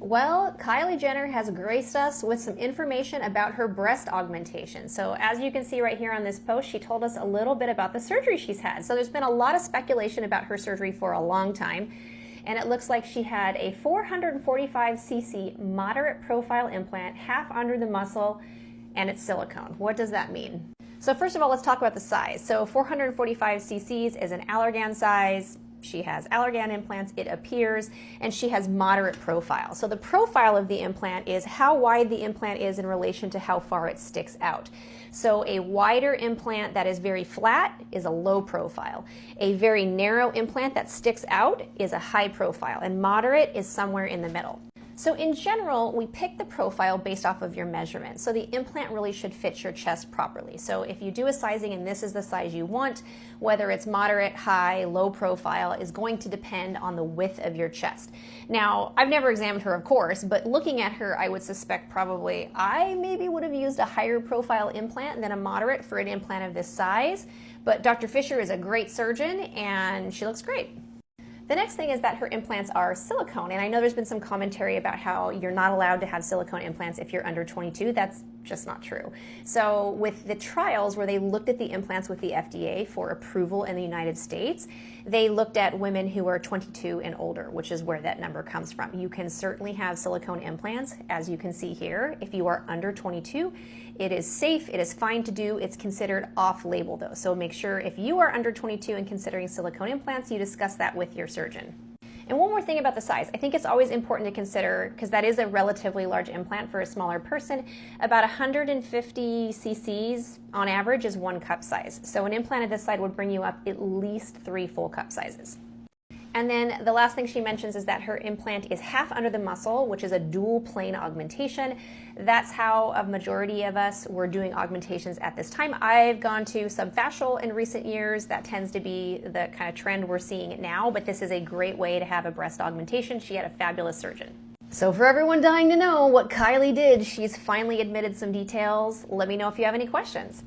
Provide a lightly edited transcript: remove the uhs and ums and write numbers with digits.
Well, Kylie Jenner has graced us with some information about her breast augmentation. So as you can see right here on this post, she told us a little bit about the surgery she's had. So there's been a lot of speculation about her surgery for a long time. And it looks like she had a 445cc moderate profile implant, half under the muscle, and it's silicone. What does that mean? So first of all, let's talk about the size. So 445 cc's is an Allergan size. She has Allergan implants, it appears, and she has moderate profile. So the profile of the implant is how wide the implant is in relation to how far it sticks out. So a wider implant that is very flat is a low profile. A very narrow implant that sticks out is a high profile, and moderate is somewhere in the middle. So in general, we pick the profile based off of your measurement. So the implant really should fit your chest properly. So if you do a sizing and this is the size you want, whether it's moderate, high, low profile is going to depend on the width of your chest. Now, I've never examined her, of course, but looking at her, I would suspect probably I maybe would have used a higher profile implant than a moderate for an implant of this size. But Dr. Fisher is a great surgeon and she looks great. The next thing is that her implants are silicone, and I know there's been some commentary about how you're not allowed to have silicone implants if you're under 22. That's just not true. So with the trials where they looked at the implants with the FDA for approval in the United States, they looked at women who are 22 and older, which is where that number comes from. You can certainly have silicone implants, as you can see here, if you are under 22. It is safe, it is fine to do, it's considered off-label though. So make sure if you are under 22 and considering silicone implants, you discuss that with your surgeon. And one more thing about the size. I think it's always important to consider, because that is a relatively large implant for a smaller person, about 150 cc's on average is 1 cup size. So an implant of this size would bring you up at least 3 full cup sizes. And then the last thing she mentions is that her implant is half under the muscle, which is a dual plane augmentation. That's how a majority of us were doing augmentations at this time. I've gone to subfascial in recent years. That tends to be the kind of trend we're seeing now, but this is a great way to have a breast augmentation. She had a fabulous surgeon. So for everyone dying to know what Kylie did, she's finally admitted some details. Let me know if you have any questions.